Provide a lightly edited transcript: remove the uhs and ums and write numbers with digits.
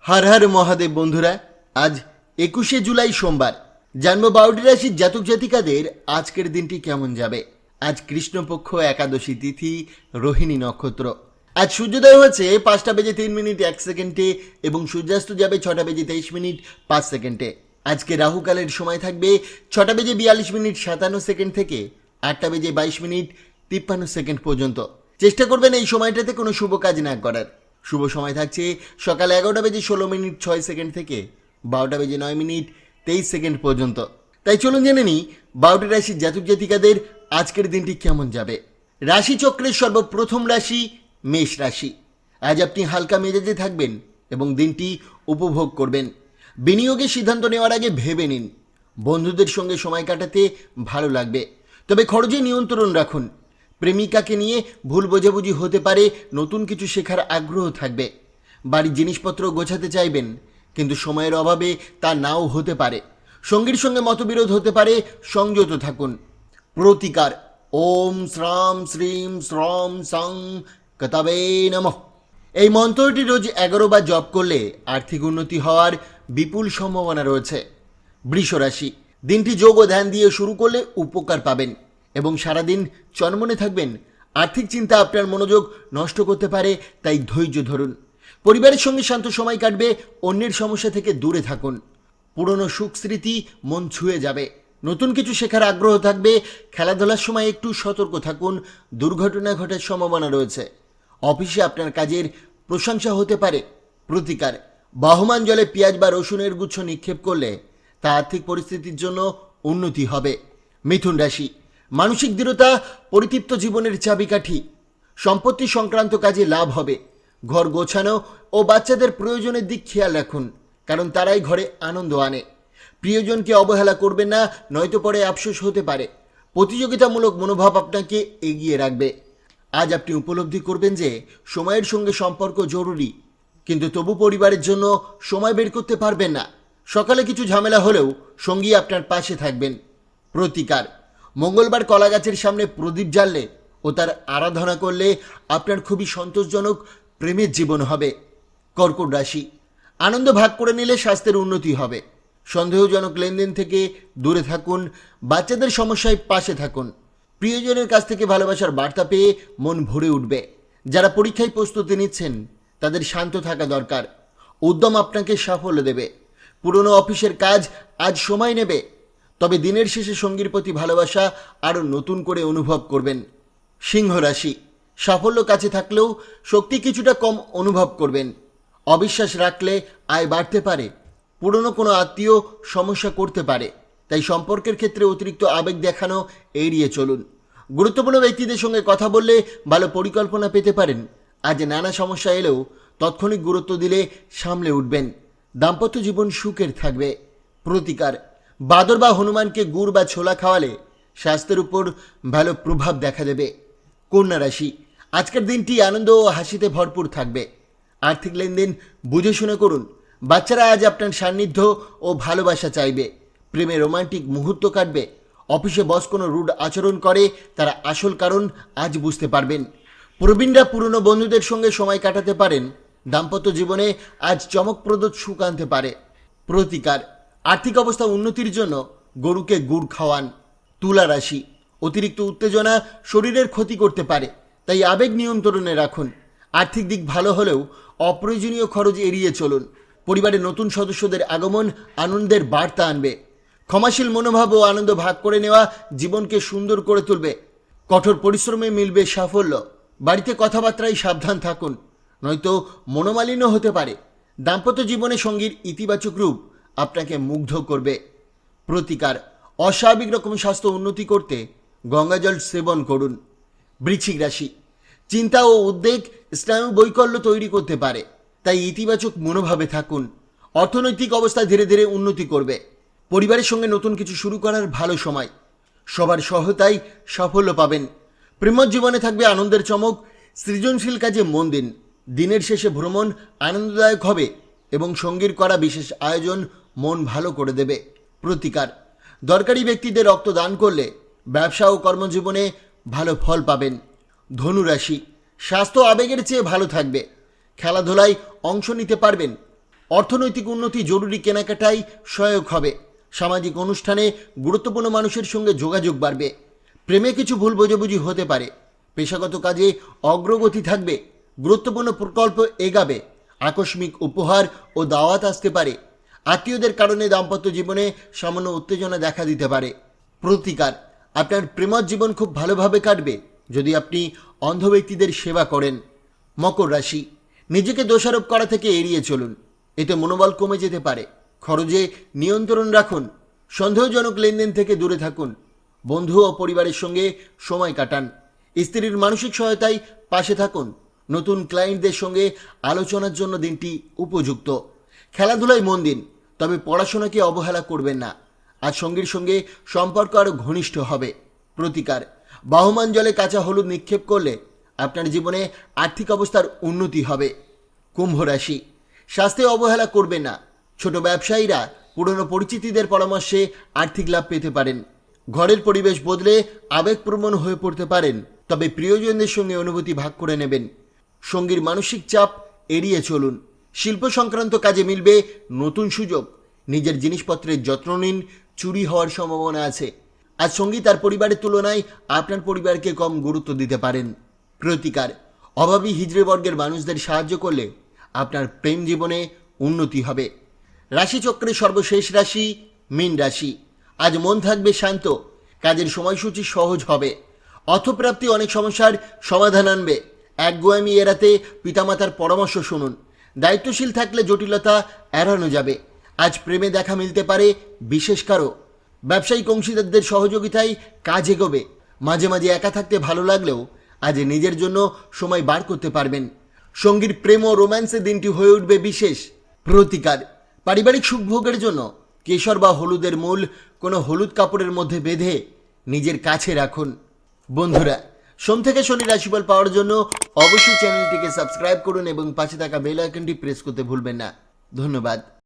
हर हर महादेव बंधुरा आज 21 जुलाई सोमवार जन्म 12টি রাশির জাতক জাতিকাদের আজকের দিনটি কেমন যাবে। আজ কৃষ্ণপক্ষ একাদশী তিথি রোহিণী নক্ষত্র। আজ সূর্যোদয় হচ্ছে 5:03:01 এবং সূর্যাস্ত যাবে 6:23:05। আজকে রাহুকালের সময় থাকবে 6:42:57 থেকে 8:22:53 পর্যন্ত। চেষ্টা করবেন এই সময়টাতে কোনো শুভ কাজ না করার। শুভ সময় থাকছে সকাল 11:16:06 থেকে 12:09:23 পর্যন্ত। তাই চলুন জেনে নিই 12টি রাশির জাতক জাতিকাদের আজকের দিনটি কেমন যাবে। রাশিচক্রের সর্বপ্রথম রাশি মেষ রাশি। আজ আপনি হালকা মেজাজে থাকবেন এবং দিনটি উপভোগ করবেন। বিনিয়োগের সিদ্ধান্ত নেওয়ার আগে ভেবে নিন। বন্ধুদের সঙ্গে সময় কাটাতে ভালো লাগবে, তবে খরচে নিয়ন্ত্রণ রাখুন। প্রেমিকাকে নিয়ে ভুল বোঝাবুঝি হতে পারে, নতুন কিছু শেখার আগ্রহ থাকবে। বাড়ির জিনিসপত্র গোছাতে চাইবেন, কিন্তু সময়ের অভাবে তা নাও হতে পারে। সঙ্গীর সঙ্গে মতবিরোধ হতে পারে, সংযত থাকুন। প্রতিকার ওম শ্রাম শ্রীম শ্রম সং কতাবে নমঃ। এই মন্ত্রটি রোজ 11 বার জপ করলে আর্থিক উন্নতি হওয়ার বিপুল সম্ভাবনা রয়েছে। বৃষ রাশি। দিনটি যোগ ও ধ্যান দিয়ে শুরু করলে উপকার পাবেন এবং সারাদিন চনমনে থাকবেন। আর্থিক চিন্তা আপনার মনোযোগ নষ্ট করতে পারে, তাই ধৈর্য ধরুন। পরিবারের সঙ্গে শান্ত সময় কাটবে, অন্যের সমস্যা থেকে দূরে থাকুন। পুরনো সুখ স্মৃতি মন ছুঁয়ে যাবে। নতুন কিছু শেখার আগ্রহ থাকবে। খেলাধুলার সময় একটু সতর্ক থাকুন, দুর্ঘটনা ঘটার সম্ভাবনা রয়েছে। অফিসে আপনার কাজের প্রশংসা হতে পারে। প্রতিকার বহমান জলে পেঁয়াজ বা রসুনের গুচ্ছ নিক্ষেপ করলে তা আর্থিক পরিস্থিতির জন্য উন্নতি হবে। মিথুন রাশি। মানসিক দৃঢ়তা পরিতৃপ্ত জীবনের চাবিকাঠি। সম্পত্তি সংক্রান্ত কাজে লাভ হবে। ঘর গোছানো ও বাচ্চাদের প্রয়োজনের দিক খেয়াল রাখুন, কারণ তারাই ঘরে আনন্দ আনে। প্রিয়জনকে অবহেলা করবেন না, নয়তো পরে আফসোস হতে পারে। প্রতিযোগিতামূলক মনোভাব আপনাকে এগিয়ে রাখবে। আজ আপনি উপলব্ধি করবেন যে সময়ের সঙ্গে সম্পর্ক জরুরি, কিন্তু তবু পরিবারের জন্য সময় বের করতে পারবেন না। সকালে কিছু ঝামেলা হলেও সঙ্গী আপনার পাশে থাকবেন। প্রতিকার মঙ্গলবার কলা গাছের সামনে প্রদীপ জ্বাললে ও তার আরাধনা করলে আপনার খুবই সন্তোষজনক প্রেমের জীবন হবে। কর্কট রাশি। আনন্দ ভাগ করে নিলে স্বাস্থ্যের উন্নতি হবে। সন্দেহজনক লেনদেন থেকে দূরে থাকুন। বাচ্চাদের সমস্যায় পাশে থাকুন। প্রিয়জনের কাছ থেকে ভালোবাসার বার্তা পেয়ে মন ভরে উঠবে। যারা পরীক্ষায় প্রস্তুতি নিচ্ছেন তাদের শান্ত থাকা দরকার। উদ্যম আপনাকে সাফল্য দেবে। পুরনো অফিসের কাজ আজ সময় নেবে, তবে দিনের শেষে সঙ্গীর প্রতি ভালোবাসা আরও নতুন করে অনুভব করবেন। সিংহ রাশি। সাফল্য কাছে থাকলেও শক্তি কিছুটা কম অনুভব করবেন। অবিশ্বাস রাখলে আয় বাড়তে পারে। পুরনো কোনো আত্মীয় সমস্যা করতে পারে, তাই সম্পর্কের ক্ষেত্রে অতিরিক্ত আবেগ দেখানো এড়িয়ে চলুন। গুরুত্বপূর্ণ ব্যক্তিদের সঙ্গে কথা বললে ভালো পরিকল্পনা পেতে পারেন। আজ নানা সমস্যা এলেও তাৎক্ষণিক গুরুত্ব দিলে সামলে উঠবেন। দাম্পত্য জীবন সুখের থাকবে। প্রতিকার বাদর বা হনুমানকে গুড় বা ছোলা খাওয়ালে স্বাস্থ্যের উপর ভালো প্রভাব দেখা দেবে। কন্যা রাশি। আজকের দিনটি আনন্দ ও হাসিতে ভরপুর থাকবে। আর্থিক লেনদেন বুঝে শুনে করুন। বাচ্চারা আজ আপনার সান্নিধ্য ও ভালোবাসা চাইবে। প্রেমে রোমান্টিক মুহূর্ত কাটবে। অফিসে বস কোনো রুড আচরণ করে, তারা আসল কারণ আজ বুঝতে পারবেন। প্রবীণরা পুরনো বন্ধুদের সঙ্গে সময় কাটাতে পারেন। দাম্পত্য জীবনে আজ চমকপ্রদ সুখ আনতে পারে। প্রতিকার আর্থিক অবস্থা উন্নতির জন্য গরুকে গুড় খাওয়ান। তুলা রাশি। অতিরিক্ত উত্তেজনা শরীরের ক্ষতি করতে পারে, তাই আবেগ নিয়ন্ত্রণে রাখুন। আর্থিক দিক ভালো হলেও অপ্রয়োজনীয় খরচ এড়িয়ে চলুন। পরিবারের নতুন সদস্যদের আগমন আনন্দের বার্তা আনবে। ক্ষমাশীল মনোভাব ও আনন্দ ভাগ করে নেওয়া জীবনকে সুন্দর করে তুলবে। কঠোর পরিশ্রমে মিলবে সাফল্য। বাড়িতে কথাবার্তায় সাবধান থাকুন, নয়তো মনোমালিন্য হতে পারে। দাম্পত্য জীবনে সঙ্গীর ইতিবাচক রূপ আপনাকে মুগ্ধ করবে। প্রতিকার অস্বাভাবিক রকম স্বাস্থ্য উন্নতি করতে গঙ্গাজল সেবন করুন। বৃশ্চিক রাশি। চিন্তা ও উদ্বেগ স্নায়ু বৈকল্য তৈরি করতে পারে, তাই ইতিবাচক মনোভাবে থাকুন। অর্থনৈতিক অবস্থা ধীরে ধীরে উন্নতি করবে। পরিবারের সঙ্গে নতুন কিছু শুরু করার ভালো সময়। সবার সহায়তায় সাফল্য পাবেন। প্রেম জীবনে থাকবে আনন্দের চমক। সৃজনশীল কাজে মন দিন। দিনের শেষে ভ্রমণ আনন্দদায়ক হবে এবং সঙ্গীর করা বিশেষ আয়োজন মন ভালো করে দেবে। প্রতিকার দরকারি ব্যক্তিদের রক্ত দান করলে ব্যবসা ও কর্মজীবনে ভালো ফল পাবেন। ধনু রাশি। স্বাস্থ্য আবেগের চেয়ে ভালো থাকবে। খেলাধুলায় অংশ নিতে পারবেন। অর্থনৈতিক উন্নতি, জরুরি কেনাকাটায় সহায়ক হবে। সামাজিক অনুষ্ঠানে গুরুত্বপূর্ণ মানুষের সঙ্গে যোগাযোগ বাড়বে। প্রেমে কিছু ভুল বোঝাবুঝি হতে পারে। পেশাগত কাজে অগ্রগতি থাকবে। গুরুত্বপূর্ণ প্রকল্প এগাবে। আকস্মিক উপহার ও দাওয়াত আসতে পারে। আত্মীয়দের কারণে দাম্পত্য জীবনে সামান্য উত্তেজনা দেখা দিতে পারে। প্রতিকার, আপনার প্রেমজ জীবন খুব ভালোভাবে কাটবে যদি আপনি অন্ধ ব্যক্তিদের সেবা করেন। মকর রাশি, নিজেকে দোষারোপ করা থেকে এড়িয়ে চলুন, এতে মনোবল কমে যেতে পারে। খরচে নিয়ন্ত্রণ রাখুন। সন্দেহজনক লেনদেন থেকে দূরে থাকুন। বন্ধু ও পরিবারের সঙ্গে সময় কাটান। স্ত্রীর মানসিক সহায়তায় পাশে থাকুন। নতুন ক্লায়েন্টদের সঙ্গে আলোচনার জন্য দিনটি উপযুক্ত। খেলাধুলায় মন দিন, তবে পড়াশোনাকে অবহেলা করবেন না। আজ সঙ্গীর সঙ্গে সম্পর্ক আরও ঘনিষ্ঠ হবে। প্রতিকার, বাহমান জলে কাঁচা হলুদ নিক্ষেপ করলে আপনার জীবনে আর্থিক অবস্থার উন্নতি হবে। কুম্ভ রাশি, স্বাস্থ্যে অবহেলা করবেন না। ছোট ব্যবসায়ীরা পুরনো পরিচিতিদের পরামর্শে আর্থিক লাভ পেতে পারেন। ঘরের পরিবেশ বদলে আবেগপ্রবণ হয়ে পড়তে পারেন, তবে প্রিয়জনদের সঙ্গে অনুভূতি ভাগ করে নেবেন। সঙ্গীর মানসিক চাপ এড়িয়ে চলুন। শিল্প সংক্রান্ত কাজে মিলবে নতুন সুযোগ। নিজের জিনিসপত্রের যত্ন নিন, চুরি হওয়ার সম্ভাবনা আছে। আজ সঙ্গী তার পরিবারের তুলনায় আপনার পরিবারকে কম গুরুত্ব দিতে পারেন। প্রতিকার, অভাবী হিজড়ে বর্গের মানুষদের সাহায্য করলে আপনার প্রেম জীবনে উন্নতি হবে। রাশিচক্রের সর্বশেষ রাশি মীন রাশি। আজ মন থাকবে শান্ত। কাজের সময়সূচি সহজ হবে। অর্থপ্রাপ্তি অনেক সমস্যার সমাধান আনবে। একগুয়ামি এড়াতে পিতামাতার পরামর্শ শুনুন। দায়িত্বশীল থাকলে জটিলতা এড়ানো যাবে। আজ প্রেমে দেখা মিলতে পারে বিশেষ কারো। ব্যবসায়িক অংশীদারদের সহযোগিতায় কাজ এগোবে। মাঝে মাঝে একা থাকতে ভালো লাগলেও আজ নিজের জন্য সময় বার করতে পারবেন। সঙ্গীর প্রেম ও রোম্যান্সের দিনটি হয়ে উঠবে বিশেষ। প্রতিকার, পারিবারিক সুখভোগের জন্য কেশর বা হলুদের মূল কোনো হলুদ কাপড়ের মধ্যে বেঁধে নিজের কাছে রাখুন। বন্ধুরা, সোম থেকে শনি রাশিফল পাওয়ার জন্য অবশ্যই চ্যানেলটিকে সাবস্ক্রাইব করুন এবং পাশে থাকা বেল আইকনটি প্রেস করতে ভুলবেন না। ধন্যবাদ।